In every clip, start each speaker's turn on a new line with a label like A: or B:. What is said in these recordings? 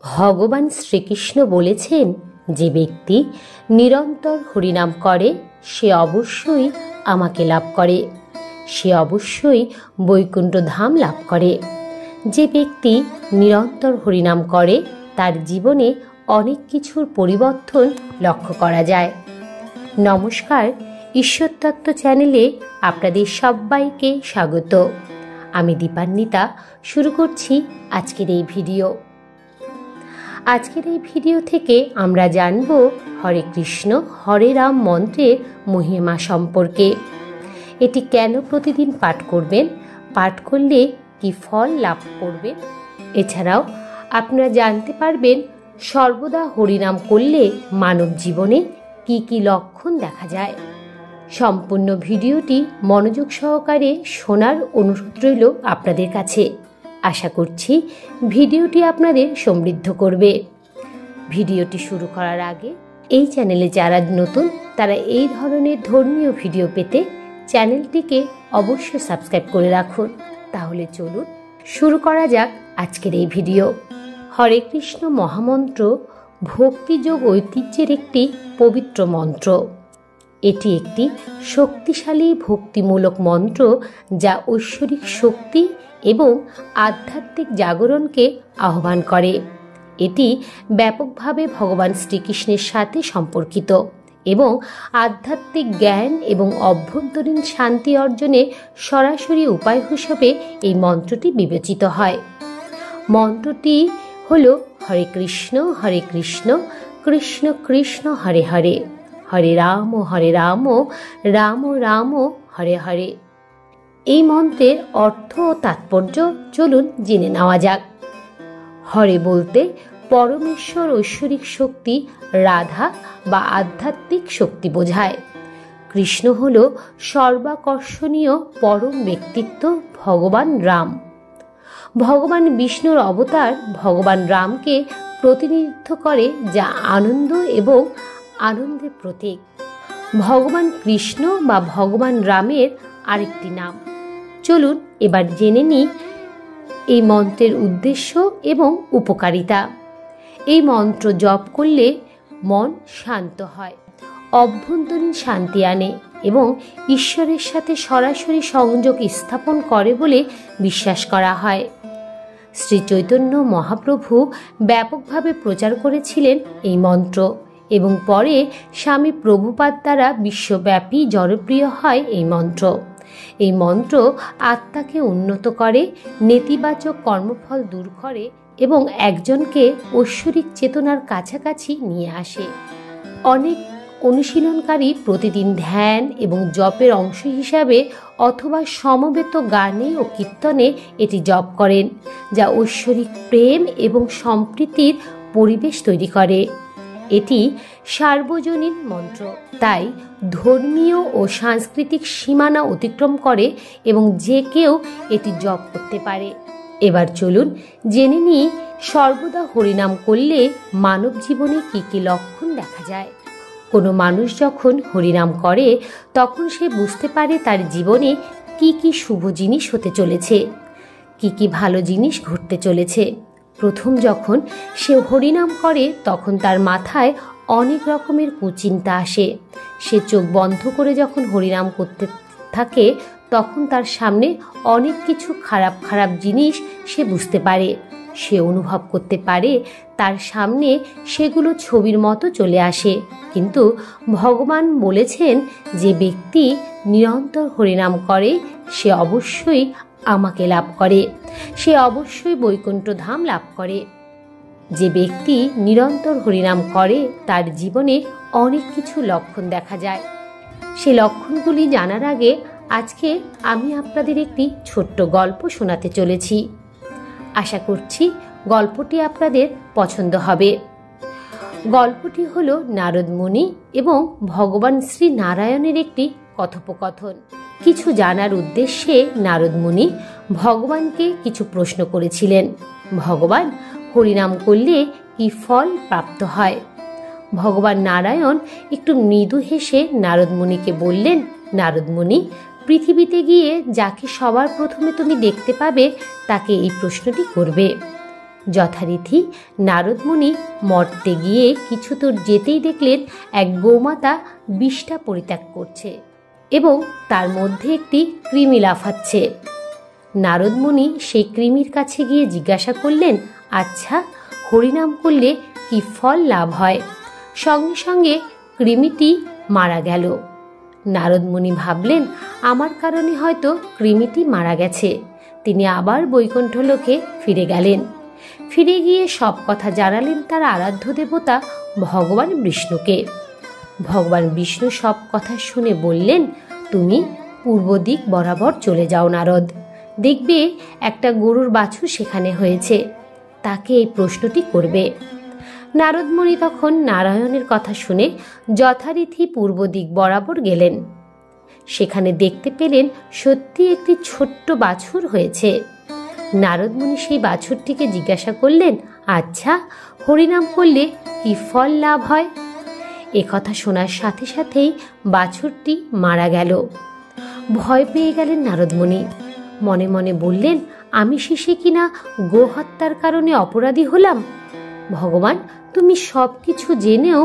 A: ভগবান শ্রীকৃষ্ণ বলেছেন, যে ব্যক্তি নিরন্তর হরিনাম করে সে অবশ্যই আমাকে লাভ করে, সে অবশ্যই বৈকুণ্ঠ ধাম লাভ করে। যে ব্যক্তি নিরন্তর হরিনাম করে তার জীবনে অনেক কিছুর পরিবর্তন লক্ষ্য করা যায়। নমস্কার, ঈশ্বরতত্ত্ব চ্যানেলে আপনাদের সবাইকে স্বাগত। আমি দীপান্বিতা শুরু করছি আজকের এই ভিডিও। আজকের এই ভিডিও থেকে আমরা জানব হরে কৃষ্ণ হরে রাম মন্ত্রের মহিমা সম্পর্কে। এটি কেন প্রতিদিন পাঠ করবেন, পাঠ করলে কি ফল লাভ করবেন, এছাড়াও আপনারা জানতে পারবেন সর্বদা হরিনাম করলে মানব জীবনে কি কি লক্ষণ দেখা যায়। সম্পূর্ণ ভিডিওটি মনোযোগ সহকারে শোনার অনুরোধ রইল আপনাদের কাছে। আশা করছি ভিডিওটি আপনাদের সমৃদ্ধ করবে। ভিডিওটি শুরু করার আগে এই চ্যানেলে যারা নতুন তারা এই ধরনের ধর্মীয় ভিডিও পেতে চ্যানেলটিকে অবশ্যই সাবস্ক্রাইব করে রাখুন। তাহলে চলুন শুরু করা যাক আজকের এই ভিডিও। হরে কৃষ্ণ মহামন্ত্র ভক্তিযোগ ঐতিহ্যের একটি পবিত্র মন্ত্র। এটি একটি শক্তিশালী ভক্তিমূলক মন্ত্র যা ঐশ্বরিক শক্তি এবং আধ্যাত্মিক জাগরণকে আহ্বান করে। এটি ব্যাপকভাবে ভগবান শ্রীকৃষ্ণের সাথে সম্পর্কিত এবং আধ্যাত্মিক জ্ঞান এবং অভ্যন্তরীণ শান্তি অর্জনের সরাসরি উপায় হিসেবে এই মন্ত্রটি বিবেচিত হয়। মন্ত্রটি হল হরে কৃষ্ণ কৃষ্ণ কৃষ্ণ হরে হরে, হরে রাম রাম রাম হরে হরে। এই মন্ত্রের অর্থ ও তাৎপর্য চলুন জেনে নেওয়া যাক। হরে বলতে পরমেশ্বর ঐশ্বরিক শক্তি রাধা বা আধ্যাত্মিক শক্তি বোঝায়। কৃষ্ণ হল সর্বাকর্ষণীয় পরম ব্যক্তিত্ব ভগবান রাম। ভগবান বিষ্ণুর অবতার ভগবান রামকে প্রতিনিধিত্ব করে, যা আনন্দ এবং আনন্দের প্রতীক। ভগবান কৃষ্ণ বা ভগবান রামের আরেকটি নাম। চলুন এবার জেনে নিই এই মন্ত্রের উদ্দেশ্য এবং উপকারিতা। এই মন্ত্র জপ করলে মন শান্ত হয়, অভ্যন্তরীণ শান্তি আনে এবং ঈশ্বরের সাথে সরাসরি সংযোগ স্থাপন করে বলে বিশ্বাস করা হয়। শ্রী চৈতন্য মহাপ্রভু ব্যাপকভাবে প্রচার করেছিলেন এই মন্ত্র এবং পরে স্বামী প্রভুপাদ দ্বারা বিশ্বব্যাপী জনপ্রিয় হয় এই মন্ত্র। এই মন্ত্র আত্মাকে উন্নত করে, নেতিবাচক কর্মফল দূর করে এবং একজনকে ঐশ্বরিক চেতনার কাছাকাছি নিয়ে আসে। অনেক অনুশীলনকারী প্রতিদিন ধ্যান এবং জপের অংশ হিসাবে অথবা সমবেত গানে ও কীর্তনে এটি জপ করেন, যা ঐশ্বরিক প্রেম এবং সম্প্রীতির পরিবেশ তৈরি করে। এটি সার্বজনীন মন্ত্র, তাই ধর্মীয় ও সাংস্কৃতিক সীমানা অতিক্রম করে এবং যে কেউ এটি জপ করতে পারে। এবার চলুন জেনে নিই সর্বদা হরিনাম করলে মানব জীবনে কি কি লক্ষণ দেখা যায়। কোনো মানুষ যখন হরিনাম করে তখন সে বুঝতে পারে তার জীবনে কি কি শুভ জিনিস হতে চলেছে, কি কি ভালো জিনিস ঘটতে চলেছে। প্রথম যখন সে হরিনাম করে তখন তার মাথায় অনেক রকমের কুচিন্তা আসে। সে চোখ বন্ধ করে যখন হরিনাম করতে থাকে তখন তার সামনে অনেক কিছু খারাপ খারাপ জিনিস সে বুঝতে পারে, সে অনুভব করতে পারে, তার সামনে সেগুলো ছবির মতো চলে আসে। কিন্তু ভগবান বলেছেন, যে ব্যক্তি নিরন্তর হরিনাম করে সে অবশ্যই আমাকে লাভ করে, সে অবশ্যই বৈকুণ্ঠ ধাম লাভ করে। যে ব্যক্তি নিরন্তর হরিনাম করে তার জীবনে অনেক কিছু লক্ষণ দেখা যায়। সে লক্ষণগুলি জানার আগে আজকে আমি আপনাদের একটি ছোট্ট গল্প শোনাতে চলেছি। আশা করছি গল্পটি আপনাদের পছন্দ হবে। গল্পটি হলো নারদ মুনি এবং ভগবান শ্রী নারায়ণের একটি কথোপকথন। কিছু জানার উদ্দেশ্যে নারদ মুনি ভগবানকে কিছু প্রশ্ন করেছিলেন। ভগবান, হরিনাম করলে কি ফল প্রাপ্ত হয়? ভগবান নারায়ণ একটু মৃদু হেসে নারদ মুনিকে বললেন, নারদ মুনি, পৃথিবীতে গিয়ে যাকে সবার প্রথমে তুমি দেখতে পাবে তাকে এই প্রশ্নটি করবে। যথারীতি নারদমুনি মর্তে গিয়ে কিছু দূর যেতেই দেখলেন এক গোমাতা বিষ্ঠা পরিত্যাগ করছে এবং তার মধ্যে একটি কৃমি লাফাচ্ছে। নারদমুনি সেই কৃমির কাছে গিয়ে জিজ্ঞাসা করলেন, আচ্ছা, হরিনাম করলে কি ফল লাভ হয়? সঙ্গে সঙ্গে কৃমিটি মারা গেল। নারদমুনি ভাবলেন, আমার কারণে হয়তো কৃমিটি মারা গেছে। তিনি আবার বৈকুণ্ঠ লোকে ফিরে গেলেন। ফিরে গিয়ে সব কথা জানালেন তার আরাধ্য দেবতা ভগবান বিষ্ণুকে। ভগবান বিষ্ণু সব কথা শুনে বললেন, তুমি পূর্ব দিক বরাবর চলে যাও নারদ, দেখবে একটা গরুর বাছুর সেখানে হয়েছে, তাকে এই প্রশ্নটি করবে। নারদমুনি তখন নারায়ণের কথা শুনে যথারীতি পূর্ব দিক বরাবর গেলেন। সেখানে দেখতে পেলেন সত্যি একটি ছোট্ট বাছুর হয়েছে। নারদমুনি সেই বাছুরটিকে জিজ্ঞাসা করলেন, আচ্ছা, হরিনাম করলে কি ফল লাভ হয়? একথা শোনার সাথে সাথেই বাছুরটি মারা গেল। ভয় পেয়ে গেলেন নারদমুনি। মনে মনে বললেন, আমি শেষে কিনা গোহত্যার কারণে অপরাধী হলাম। ভগবান, তুমি সব কিছু জেনেও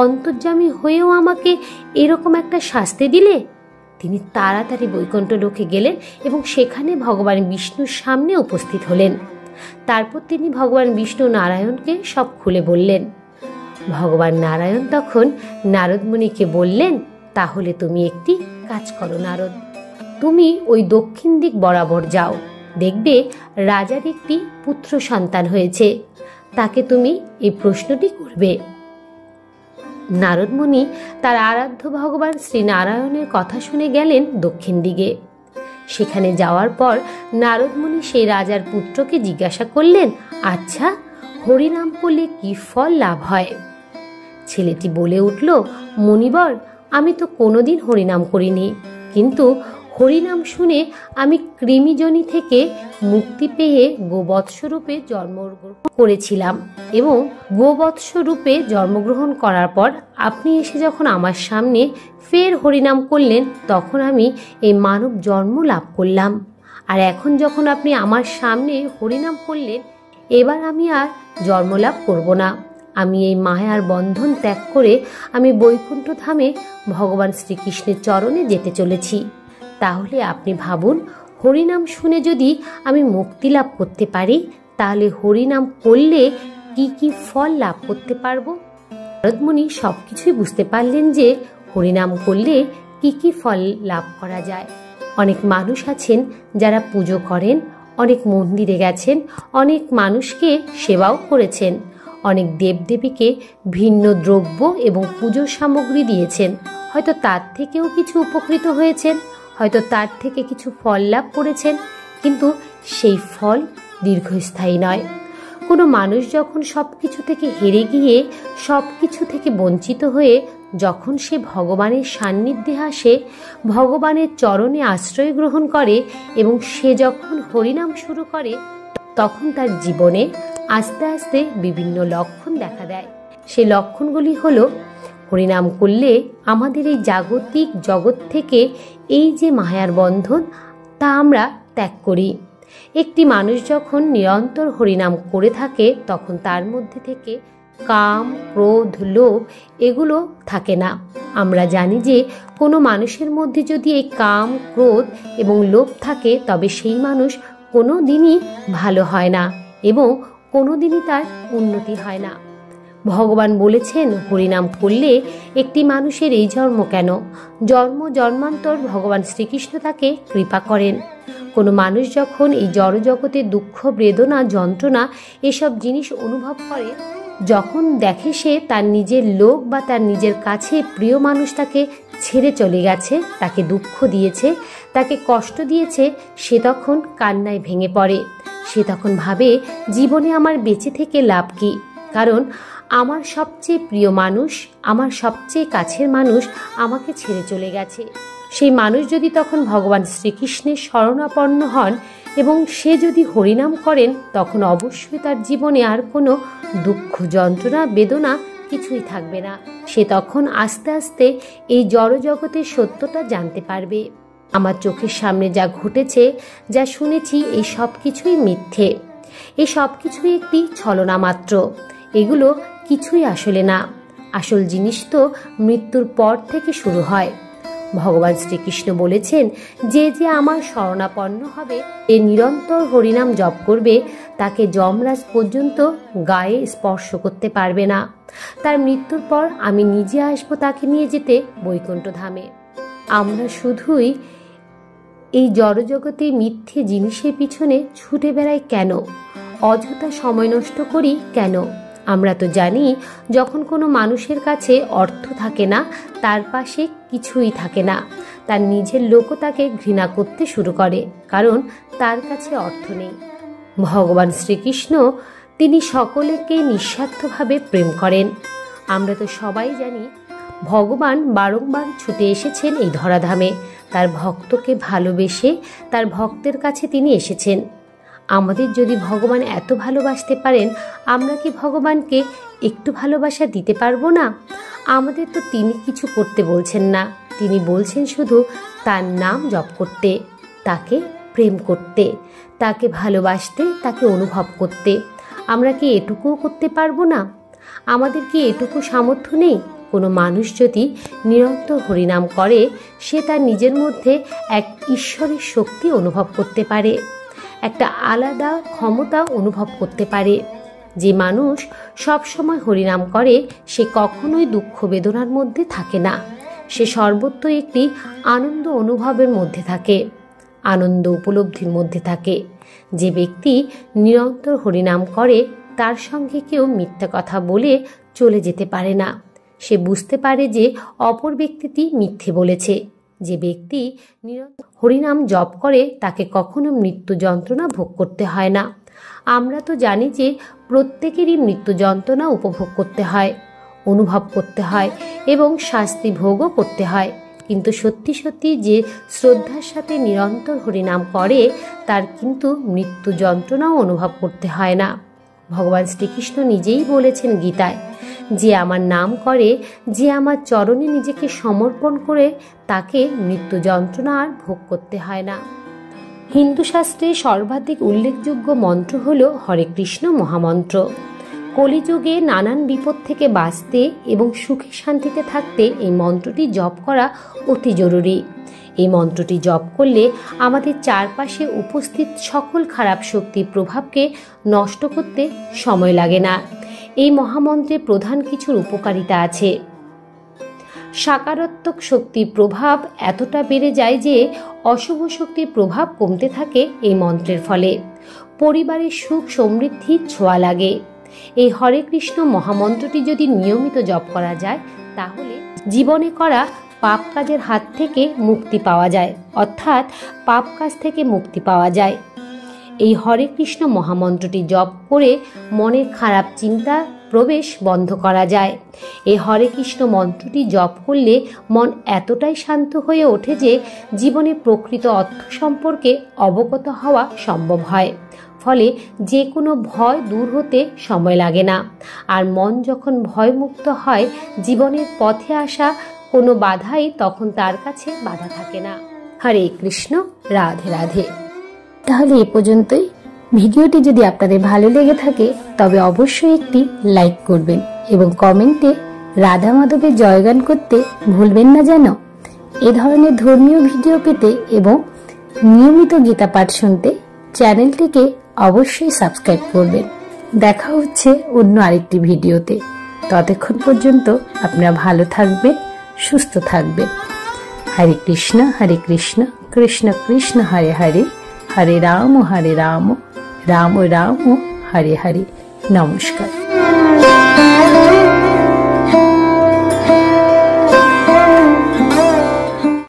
A: অন্তর্যামী হয়েও আমাকে এরকম একটা শাস্তি দিলে। তিনি তাড়াতাড়ি বৈকুণ্ঠ লোকে গেলেন এবং সেখানে ভগবান বিষ্ণুর সামনে উপস্থিত হলেন। তারপর তিনি ভগবান বিষ্ণু নারায়ণকে সব খুলে বললেন। ভগবান নারায়ণ তখন নারদমুনিকে বললেন, তাহলে তুমি একটি কাজ করো নারদ, তুমি ওই দক্ষিণ দিক বরাবর যাও, দেখবে রাজার একটি পুত্র সন্তান হয়েছে, তাকে তুমি এই প্রশ্নটি করবে। নারদমুনি তার আরাধ্য ভগবান শ্রী নারায়ণের কথা শুনে গেলেন দক্ষিণ দিকে। সেখানে যাওয়ার পর নারদমুনি সেই রাজার পুত্রকে জিজ্ঞাসা করলেন, আচ্ছা, হরিনাম করলে কি ফল লাভ হয়? ছেলেটি বলে উঠল, মুনিবর, আমি তো কোনোদিন হরিনাম করিনি, কিন্তু হরিনাম শুনে আমি কৃমিজনি থেকে মুক্তি পেয়ে গোবৎসরূপে জন্মগ্রহণ করেছিলাম এবং গোবৎসরূপে জন্মগ্রহণ করার পর আপনি এসে যখন আমার সামনে ফের হরিনাম করলেন, তখন আমি এই মানব জন্ম লাভ করলাম। আর এখন যখন আপনি আমার সামনে হরিনাম করলেন, এবার আমি আর জন্ম লাভ করব না। আমি এই মায়ার বন্ধন ত্যাগ করে আমি বৈকুণ্ঠ ধামে ভগবান শ্রীকৃষ্ণের চরণে যেতে চলেছি। তাহলে আপনি ভাবুন, হরিনাম শুনে যদি আমি মুক্তি লাভ করতে পারি, তাহলে হরিনাম করলে কি কি ফল লাভ করতে পারবো? নারদমুনি সবকিছুই বুঝতে পারলেন যে হরিনাম করলে কি কি ফল লাভ করা যায়। অনেক মানুষ আছেন যারা পুজো করেন, অনেক মন্দিরে গেছেন, অনেক মানুষকে সেবাও করেছেন, অনেক দেবদেবীকে ভিন্ন দ্রব্য এবং পুজোর সামগ্রী দিয়েছেন। হয়তো তার থেকেও কিছু উপকৃত হয়েছেন, হয়তো তার থেকে কিছু ফল লাভ করেছেন, কিন্তু সেই ফল দীর্ঘস্থায়ী নয়। কোনো মানুষ যখন সব কিছু থেকে হেরে গিয়ে সব কিছু থেকে বঞ্চিত হয়ে যখন সে ভগবানের সান্নিধ্যে আসে, ভগবানের চরণে আশ্রয় গ্রহণ করে এবং সে যখন হরিনাম শুরু করে, তখন তার জীবনে আস্তে আস্তে বিভিন্ন লক্ষণ দেখা দেয়। সে লক্ষণগুলি হলো, হরিনাম করলে আমাদের এই জাগতিক জগৎ থেকে এই যে মায়ার বন্ধন, তা আমরা ত্যাগ করি। একটি মানুষ যখন নিরন্তর হরিনাম করে থাকে, তখন তার মধ্যে থেকে কাম, ক্রোধ, লোভ এগুলো থাকে না। আমরা জানি যে কোনো মানুষের মধ্যে যদি এই কাম, ক্রোধ এবং লোভ থাকে, তবে সেই মানুষ কোনো দিনই ভালো হয় না এবং কোনো দিনই তার উন্নতি হয় না। ভগবান বলেছেন, হরিনাম করলে একটি মানুষের এই জন্ম কেন, জন্ম জন্মান্তর ভগবান শ্রীকৃষ্ণ তাকে কৃপা করেন। কোনো মানুষ যখন এই জড়জগতের দুঃখ, বেদনা, যন্ত্রণা এসব জিনিস অনুভব করে, যখন দেখে সে তার নিজের লোক বা তার নিজের কাছে প্রিয় মানুষ তাকে ছেড়ে চলে গেছে, তাকে দুঃখ দিয়েছে, তাকে কষ্ট দিয়েছে, সে তখন কান্নায় ভেঙে পড়ে। সে তখন ভাবে, জীবনে আমার বেঁচে থেকে লাভ কি? কারণ আমার সবচেয়ে প্রিয় মানুষ, আমার সবচেয়ে কাছের মানুষ আমাকে ছেড়ে চলে গেছে। সেই মানুষ যদি তখন ভগবান শ্রীকৃষ্ণের শরণাপন্ন হন এবং সে যদি হরিনাম করেন, তখন অবশ্যই তার জীবনে আর কোনো দুঃখ, যন্ত্রণা, বেদনা কিছুই থাকবে না। সে তখন আস্তে আস্তে এই জড়জগতের সত্যটা জানতে পারবে। আমার চোখের সামনে যা ঘটেছে, যা শুনেছি, এই সব কিছুই মিথ্যে। এই সব কিছুই একটি ছলনা মাত্র। এগুলো কিছুই আসলে না। আসল জিনিস তো মৃত্যুর পর থেকে শুরু হয়। ভগবান শ্রীকৃষ্ণ বলেছেন, যে যে আমার শরণাপন্ন হবে, এ নিরন্তর হরিনাম জপ করবে, তাকে যমরাজ পর্যন্ত গায়ে স্পর্শ করতে পারবে না। তার মৃত্যুর পর আমি নিজে আসবো তাকে নিয়ে যেতে বৈকুণ্ঠ ধামে। আমরা শুধুই এই জড়জগতে মিথ্যে জিনিসের পিছনে ছুটে বেড়াই কেন? অযথা সময় নষ্ট করি কেন? আমরা তো জানি, যখন কোনো মানুষের কাছে অর্থ থাকে না, তার পাশে কিছুই থাকে না, তার নিজের লোকও তাকে ঘৃণা করতে শুরু করে, কারণ তার কাছে অর্থ নেই। ভগবান শ্রীকৃষ্ণ তিনি সকলকে নিঃস্বার্থভাবে প্রেম করেন। আমরা তো সবাই জানি, ভগবান বারংবার ছুটে এসেছেন এই ধরাধামে, তার ভক্তকে ভালোবেসে তার ভক্তের কাছে তিনি এসেছেন। আমাদের যদি ভগবান এত ভালোবাসতে পারেন, আমরা কি ভগবানকে একটু ভালোবাসা দিতে পারবো না? আমাদের তো তিনি কিছু করতে বলছেন না, তিনি বলছেন শুধু তার নাম জপ করতে, তাকে প্রেম করতে, তাকে ভালোবাসতে, তাকে অনুভব করতে। আমরা কি এটুকুও করতে পারবো না? আমাদের কি এটুকু সামর্থ্য নেই? কোনো মানুষ যদি নিরন্তর হরিনাম করে, সে তার নিজের মধ্যে এক ঈশ্বরের শক্তি অনুভব করতে পারে, একটা আলাদা ক্ষমতা অনুভব করতে পারে। যে মানুষ সব সময় হরিনাম করে, সে কখনোই দুঃখ বেদনার মধ্যে থাকে না, সে সর্বত্র একটি আনন্দ অনুভবের মধ্যে থাকে, আনন্দ উপলব্ধির মধ্যে থাকে। যে ব্যক্তি নিরন্তর হরিনাম করে, তার সঙ্গে কেউ মিথ্যা কথা বলে চলে যেতে পারে না। সে বুঝতে পারে যে অপর ব্যক্তিটি মিথ্যে বলেছে। যে ব্যক্তি নিরন্তর হরিনাম জপ করে, তাকে কখনো মৃত্যু যন্ত্রণা ভোগ করতে হয় না। আমরা তো জানি যে প্রত্যেকেরই মৃত্যু যন্ত্রণা উপভোগ করতে হয়, অনুভব করতে হয় এবং শাস্তি ভোগও করতে হয়। কিন্তু সত্যি সত্যি যে শ্রদ্ধার সাথে নিরন্তর হরিনাম করে, তার কিন্তু মৃত্যু যন্ত্রণাও অনুভব করতে হয় না। ভগবান শ্রীকৃষ্ণ নিজেই বলেছেন গীতায়, যে আমার নাম করে, যে আমার চরণে নিজেকে সমর্পণ করে, তাকে মৃত্যু যন্ত্রণা আর ভোগ করতে হয় না। হিন্দু শাস্ত্রে সর্বাধিক উল্লেখযোগ্য মন্ত্র হল হরে কৃষ্ণ মহামন্ত্র। কলিযুগে নানান বিপদ থেকে বাঁচতে এবং সুখে শান্তিতে থাকতে এই মন্ত্রটি জপ করা অতি জরুরি। এই মন্ত্রটি জপ করলে আমাদের চারপাশে উপস্থিত সকল খারাপ শক্তির প্রভাবকে নষ্ট করতে সময় লাগে না। এই মহামন্ত্রে প্রধান কিছুর উপকারিতা আছে। সাকারাত্মক শক্তির প্রভাব এতটা বেড়ে যায় যে অশুভ শক্তির প্রভাব কমতে থাকে এই মন্ত্রের ফলে। পরিবারের সুখ সমৃদ্ধির ছোঁয়া লাগে। এই হরে কৃষ্ণ মহামন্ত্রটি যদি নিয়মিত জপ করা যায়, তাহলে জীবনে করা পাপ কাজের হাত থেকে মুক্তি পাওয়া যায়, অর্থাৎ পাপ কাজ থেকে মুক্তি পাওয়া যায়। এই হরে কৃষ্ণ মহামন্ত্রটি জপ করে মনের খারাপ চিন্তা প্রবেশ বন্ধ করা যায়। এই হরে কৃষ্ণ মন্ত্রটি জপ করলে মন এতটাই শান্ত হয়ে ওঠে যে জীবনে প্রকৃত অর্থ সম্পর্কে অবগত হওয়া সম্ভব হয়। ফলে যে কোনো ভয় দূর হতে সময় লাগে না। আর মন যখন ভয়মুক্ত হয়, জীবনের পথে আসা কোনো বাধাই তখন তার কাছে বাধা থাকে না। হরে কৃষ্ণ, রাধে রাধে। তাহলে এ পর্যন্তই। ভিডিওটি যদি আপনাদের ভালো লেগে থাকে, তবে অবশ্যই একটি লাইক করবেন এবং কমেন্টে রাধা মাধবের জয়গান করতে ভুলবেন না যেন। এ ধরনের ধর্মীয় ভিডিও পেতে এবং নিয়মিত গীতা পাঠ শুনতে চ্যানেলটিকে অবশ্যই সাবস্ক্রাইব করবেন। দেখা হচ্ছে অন্য আরেকটি ভিডিওতে। ততক্ষণ পর্যন্ত আপনারা ভালো থাকবেন, সুস্থ থাকবেন। হরে কৃষ্ণ কৃষ্ণ কৃষ্ণ হরে হরে, হরে রাম রাম রাম হরে হরে। নমস্কার।